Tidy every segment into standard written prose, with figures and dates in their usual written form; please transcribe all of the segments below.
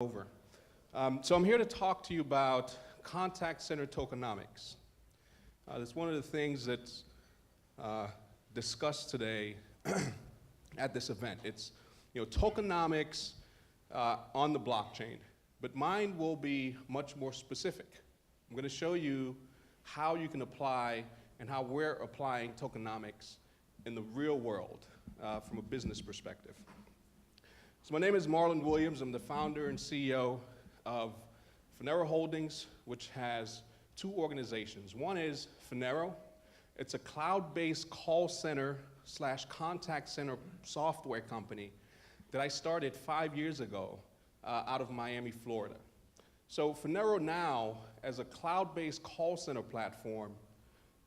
Over. So I'm here to talk to you about contact center tokenomics. That's one of the things that's discussed today at this event. It's tokenomics on the blockchain, but mine will be much more specific. I'm going to show you how you can apply and how we're applying tokenomics in the real world from a business perspective. So my name is Marlon Williams. I'm the founder and CEO of Finero Holdings, which has two organizations. One is Finero. It's a cloud-based call center / contact center software company that I started 5 years ago out of Miami, Florida. So Finero now, as a cloud-based call center platform,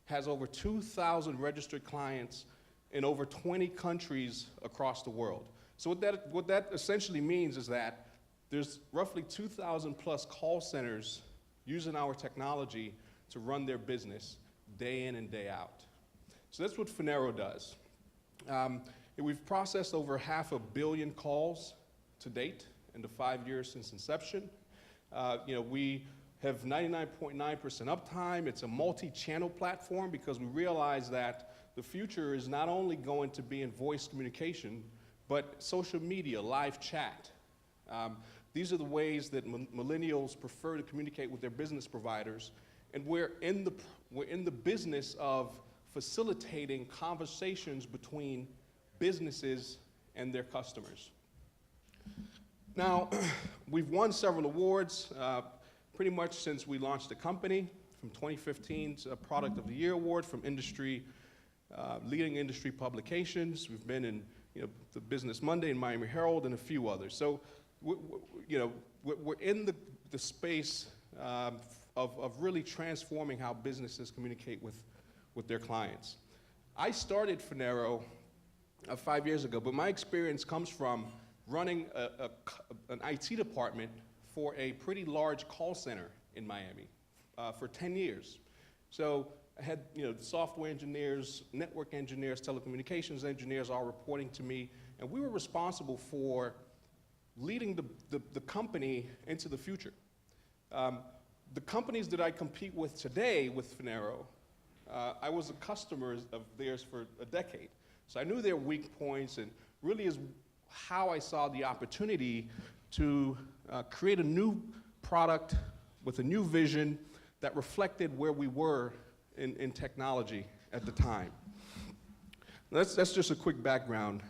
has over 2,000 registered clients in over 20 countries across the world. So what that essentially means is that there's roughly 2,000 plus call centers using our technology to run their business day in and day out. So that's what Finero does. We've processed over 500 million calls to date in the 5 years since inception. We have 99.9% uptime. It's a multi-channel platform because we realize that the future is not only going to be in voice communication, but social media, live chat. These are the ways that millennials prefer to communicate with their business providers, and we're in the business of facilitating conversations between businesses and their customers. Now, we've won several awards pretty much since we launched the company, from 2015's Product of the Year Award from leading industry publications. We've been in the Business Monday and Miami Herald and a few others. So, we're in the space of really transforming how businesses communicate with their clients. I started Finero 5 years ago, but my experience comes from running an IT department for a pretty large call center in Miami for 10 years. So I had software engineers, network engineers, telecommunications engineers all reporting to me, and we were responsible for leading the company into the future. The companies that I compete with today with Finero, I was a customer of theirs for a decade. So I knew their weak points, and really is how I saw the opportunity to create a new product with a new vision that reflected where we were in technology at the time. That's just a quick background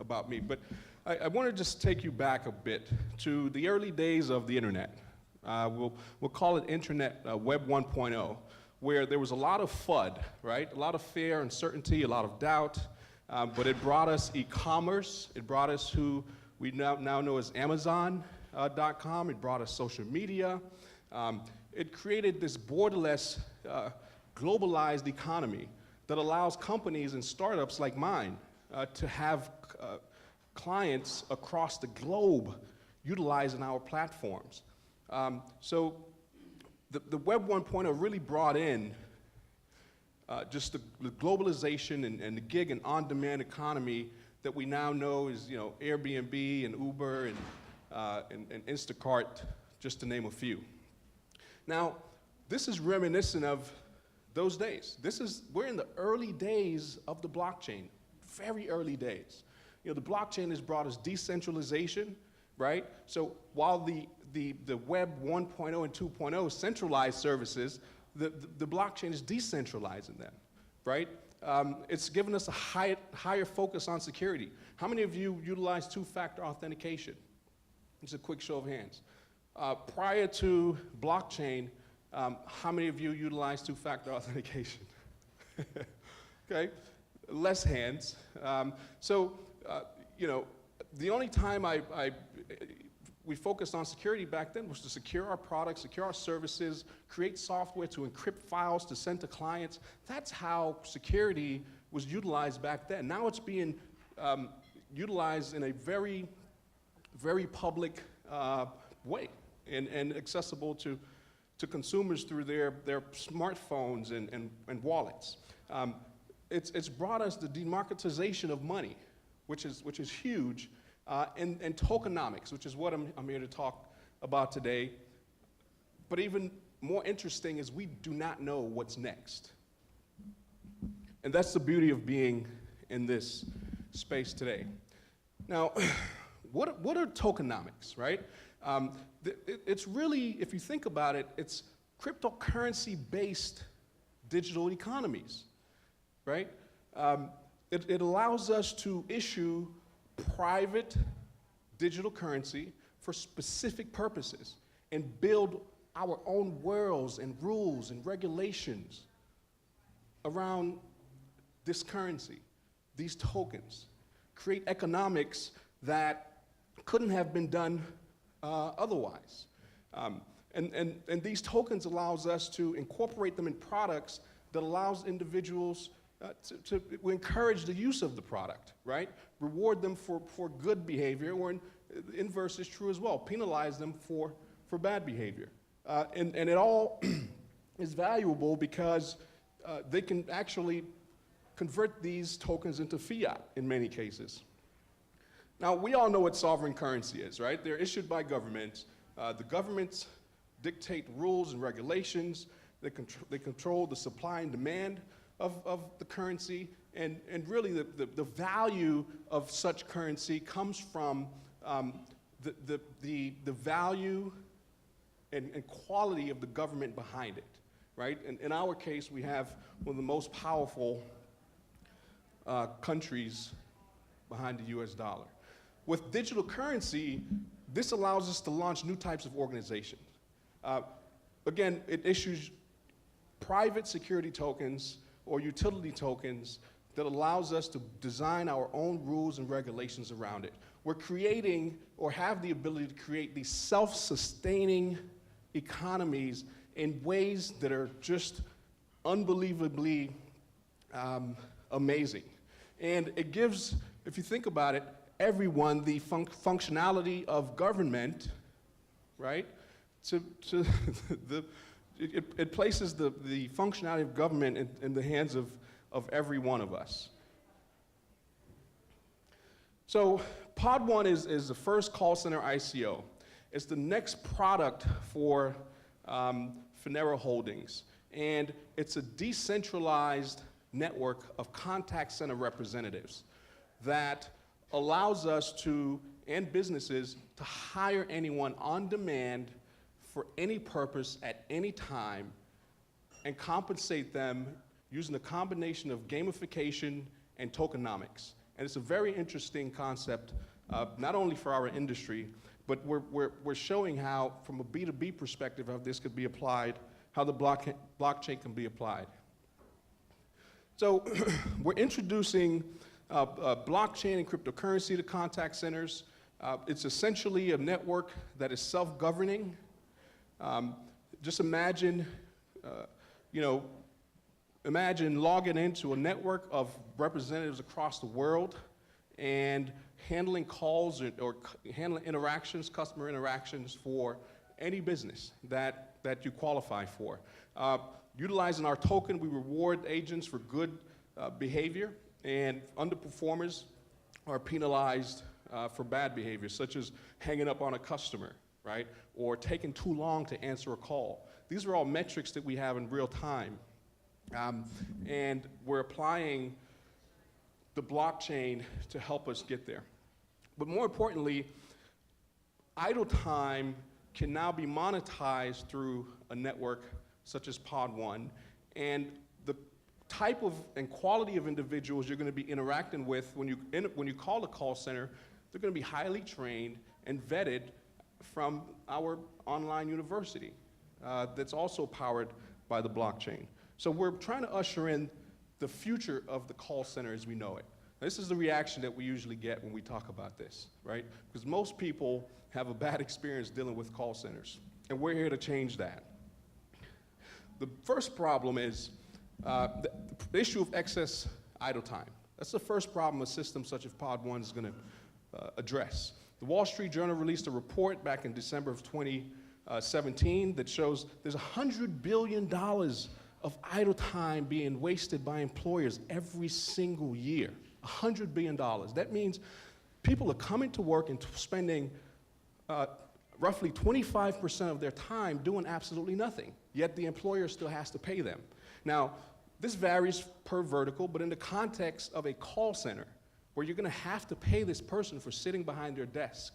about me, but I want to just take you back a bit to the early days of the internet. We'll call it Internet Web 1.0, where there was a lot of FUD, right? A lot of fear, uncertainty, a lot of doubt, but it brought us e-commerce. It brought us who we now know as Amazon.com. It brought us social media. It created this borderless, globalized economy that allows companies and startups like mine to have clients across the globe utilizing our platforms. So the Web 1.0 really brought in just the globalization and the gig and on-demand economy that we now know is Airbnb and Uber and Instacart, just to name a few. Now, this is reminiscent of those days. We're in the early days of the blockchain, very early days. The blockchain has brought us decentralization, right? So while the Web 1.0 and 2.0 centralized services, the blockchain is decentralizing them, right? It's given us a higher focus on security. How many of you utilize two-factor authentication? Just a quick show of hands. Prior to blockchain, how many of you utilize two-factor authentication? Okay, less hands. The only time we focused on security back then was to secure our products, secure our services, create software to encrypt files to send to clients. That's how security was utilized back then. Now it's being utilized in a very, very public way and accessible to consumers through their smartphones and wallets. It's brought us the democratization of money, which is huge, and tokenomics, which is what I'm here to talk about today, but even more interesting is we do not know what's next. And that's the beauty of being in this space today. Now, what are tokenomics, right? It's really, if you think about it, it's cryptocurrency-based digital economies, right? It allows us to issue private digital currency for specific purposes and build our own worlds and rules and regulations around this currency, these tokens, create economics that couldn't have been done otherwise. And these tokens allows us to incorporate them in products that allows individuals we encourage the use of the product, right? Reward them for good behavior, or the inverse is true as well. Penalize them for bad behavior. And it all is valuable because they can actually convert these tokens into fiat in many cases. Now, we all know what sovereign currency is, right? They're issued by governments. The governments dictate rules and regulations. They control the supply and demand of the currency, and really the value of such currency comes from the value and quality of the government behind it, right? And in our case, we have one of the most powerful countries behind the US dollar. With digital currency, this allows us to launch new types of organizations. Again, it issues private security tokens or utility tokens that allows us to design our own rules and regulations around it. We're creating, or have the ability to create, these self-sustaining economies in ways that are just unbelievably amazing. And it gives, if you think about it, everyone the functionality of government, right? It places the functionality of government in the hands of every one of us. So Pod 1 is the first call center ICO. It's the next product for Finero Holdings. And it's a decentralized network of contact center representatives that allows us to, and businesses, to hire anyone on demand for any purpose at any time and compensate them using a combination of gamification and tokenomics. And it's a very interesting concept, not only for our industry, but we're showing how, from a B2B perspective, how this could be applied, how the blockchain can be applied. So we're introducing blockchain and cryptocurrency to contact centers. It's essentially a network that is self-governing. Just imagine, imagine logging into a network of representatives across the world and handling calls or handling interactions, customer interactions for any business that you qualify for. Utilizing our token, we reward agents for good behavior, and underperformers are penalized for bad behavior, such as hanging up on a customer, right? Or taking too long to answer a call. These are all metrics that we have in real time. And we're applying the blockchain to help us get there. But more importantly, idle time can now be monetized through a network such as Pod 1. And the type of and quality of individuals you're going to be interacting with when you call a call center, they're going to be highly trained and vetted from our online university that's also powered by the blockchain. So we're trying to usher in the future of the call center as we know it. This is the reaction that we usually get when we talk about this, right? Because most people have a bad experience dealing with call centers, and we're here to change that. The first problem is the issue of excess idle time. That's the first problem a system such as Pod 1 is going to address. The Wall Street Journal released a report back in December of 2017 that shows there's $100 billion of idle time being wasted by employers every single year. $100 billion. That means people are coming to work and spending roughly 25% of their time doing absolutely nothing, yet the employer still has to pay them. Now, this varies per vertical, but in the context of a call center, where you're gonna have to pay this person for sitting behind their desk,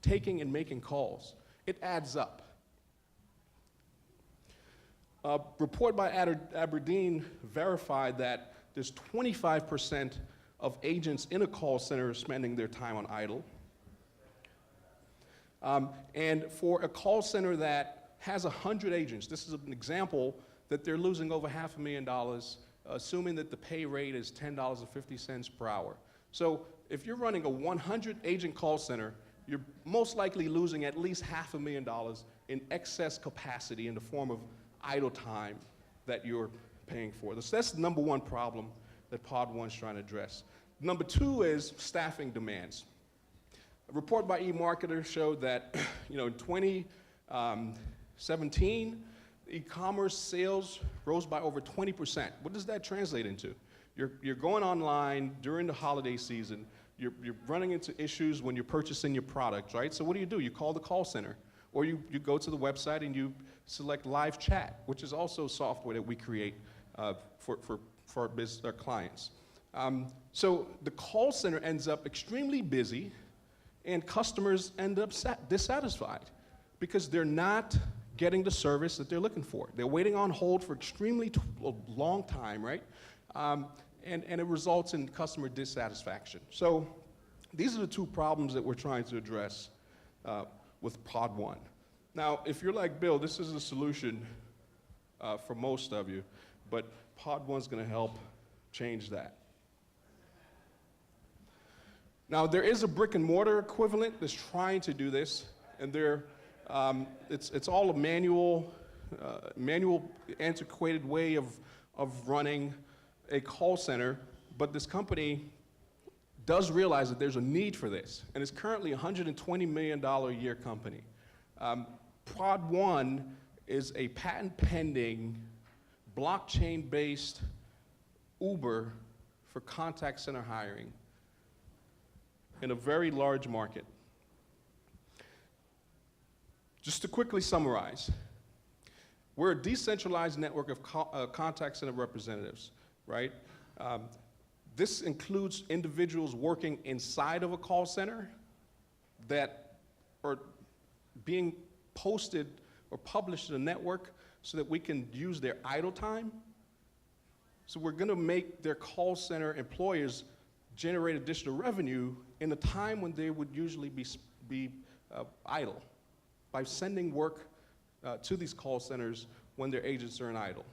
taking and making calls, it adds up. A report by Aberdeen verified that there's 25% of agents in a call center spending their time on idle. And for a call center that has 100 agents, this is an example that they're losing over $500,000, assuming that the pay rate is $10.50 per hour. So if you're running a 100 agent call center, you're most likely losing at least $500,000 in excess capacity in the form of idle time that you're paying for. So that's the number one problem that Pod 1's trying to address. Number two is staffing demands. A report by eMarketer showed that in 2017, e-commerce sales rose by over 20%. What does that translate into? You're going online during the holiday season, you're running into issues when you're purchasing your products, right? So what do? You call the call center, or you go to the website and you select live chat, which is also software that we create for our clients. So the call center ends up extremely busy, and customers end up dissatisfied because they're not getting the service that they're looking for. They're waiting on hold for extremely long time, right? And it results in customer dissatisfaction. So these are the two problems that we're trying to address with Pod 1. Now, if you're like Bill, this is a solution for most of you, but Pod 1's gonna help change that. Now, there is a brick and mortar equivalent that's trying to do this, and it's all a manual, antiquated way of running a call center, but this company does realize that there's a need for this, and it's currently a $120 million a year company. Pod 1 is a patent-pending, blockchain-based Uber for contact center hiring in a very large market. Just to quickly summarize, we're a decentralized network of contact center representatives, right? This includes individuals working inside of a call center that are being posted or published in a network so that we can use their idle time. So we're gonna make their call center employers generate additional revenue in a time when they would usually be idle, by sending work to these call centers when their agents are in idle.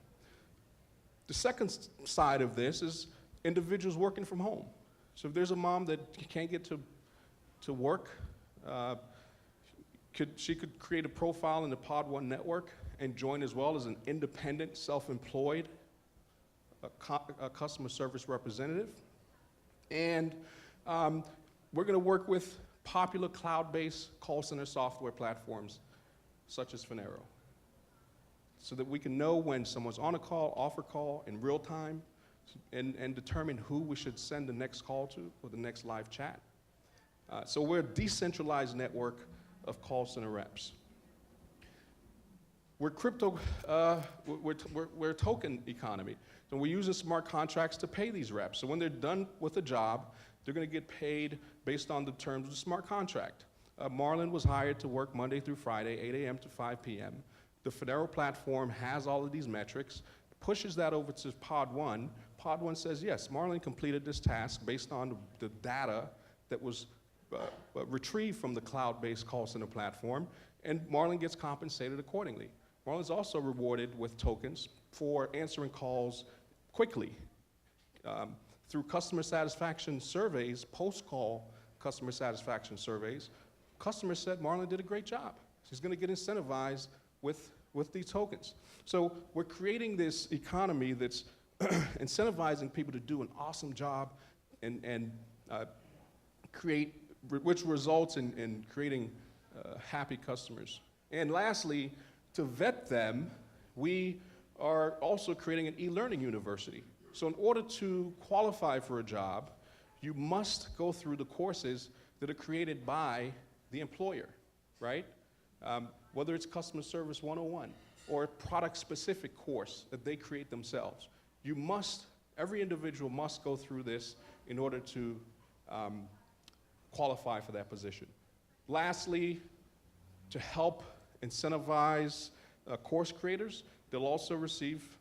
The second side of this is individuals working from home. So if there's a mom that can't get to work, she could create a profile in the Pod 1 network and join as well as an independent, self-employed customer service representative. And we're gonna work with popular cloud-based call center software platforms such as Finaro, so that we can know when someone's on a call, off a call in real time, and determine who we should send the next call to or the next live chat. So we're a decentralized network of call center reps. We're we're a token economy. So we're using smart contracts to pay these reps. So when they're done with a job, they're gonna get paid based on the terms of the smart contract. Marlon was hired to work Monday through Friday, 8 a.m. to 5 p.m. The Finaro platform has all of these metrics, pushes that over to Pod 1. Pod 1 says, yes, Marlon completed this task based on the data that was retrieved from the cloud-based call center platform, and Marlon gets compensated accordingly. Marlon's also rewarded with tokens for answering calls quickly. Through customer satisfaction surveys, post-call customer satisfaction surveys, customers said Marlon did a great job. He's gonna get incentivized with these tokens. So we're creating this economy that's incentivizing people to do an awesome job and which results in creating happy customers. And lastly, to vet them, we are also creating an e-learning university. So in order to qualify for a job, you must go through the courses that are created by the employer, right? whether it's Customer Service 101 or a product-specific course that they create themselves. Every individual must go through this in order to qualify for that position. Lastly, to help incentivize course creators, they'll also receive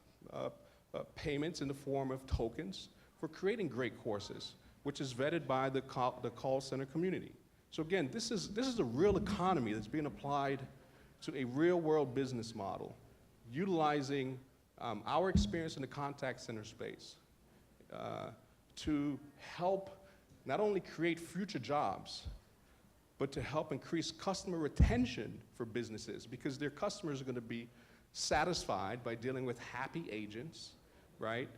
payments in the form of tokens for creating great courses, which is vetted by the call center community. So again, this is a real economy that's being applied to a real-world business model, utilizing our experience in the contact center space to help not only create future jobs, but to help increase customer retention for businesses, because their customers are going to be satisfied by dealing with happy agents, right?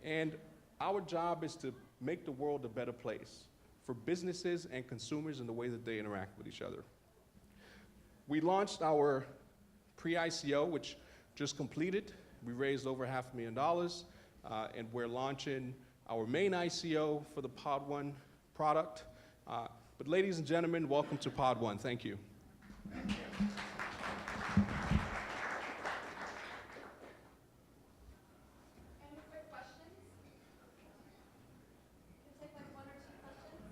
And our job is to make the world a better place for businesses and consumers in the way that they interact with each other. We launched our pre-ICO, which just completed. We raised over $500,000, and we're launching our main ICO for the Pod 1 product. But ladies and gentlemen, welcome to Pod 1. Thank you. Thank you. Any quick questions? Can take like 1 or 2 questions?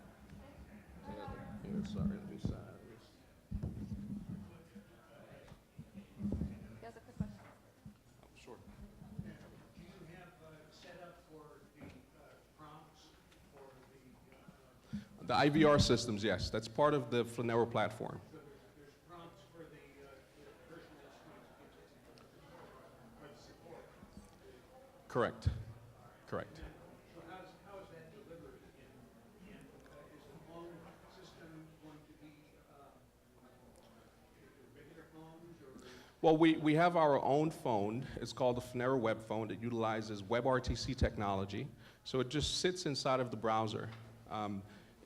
Okay. Here, sorry, let me sign this. You guys have quick questions? Oh, sure. Do you have set up for the prompts for The IVR systems, yes. That's part of the Flanero platform. so there's prompts for the person that's going to for the support? Correct. Correct. So how is that delivered and is the phone system going to be regular phones or? Well, we have our own phone. It's called the Flanero web phone that utilizes WebRTC technology. So it just sits inside of the browser.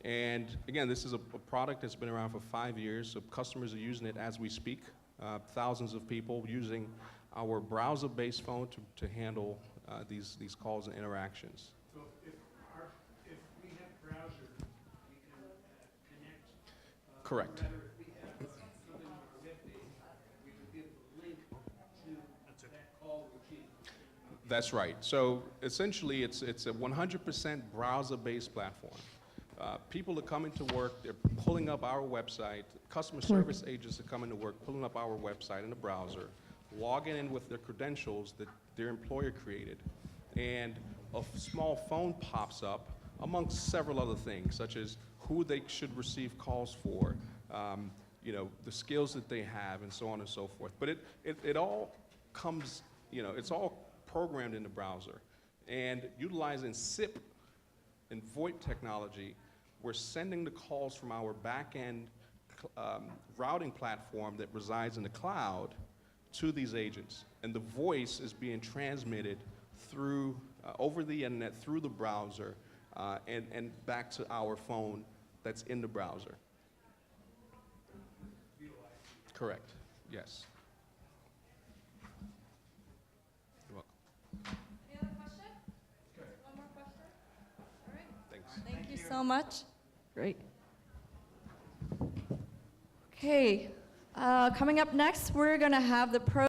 And again, this is a product that's been around for 5 years, so customers are using it as we speak. Thousands of people using our browser-based phone to handle these calls and interactions. So if we have browser, we can connect. Correct. Rather, if we have something on our web page, we would be able to link to that call routine. That's right. So essentially, it's a 100% browser-based platform. People are coming to work, they're pulling up our website, customer service agents are coming to work, pulling up our website in the browser, logging in with their credentials that their employer created, and a small phone pops up amongst several other things, such as who they should receive calls for, the skills that they have, and so on and so forth. But it all comes, it's all programmed in the browser. And utilizing SIP and VoIP technology, we're sending the calls from our back-end routing platform that resides in the cloud to these agents. And the voice is being transmitted through, over the internet, through the browser, and back to our phone that's in the browser. Correct, yes. You're welcome. Any other question? One more question? All right. Thanks. Thank you so much. Great. Okay, coming up next, we're going to have the pro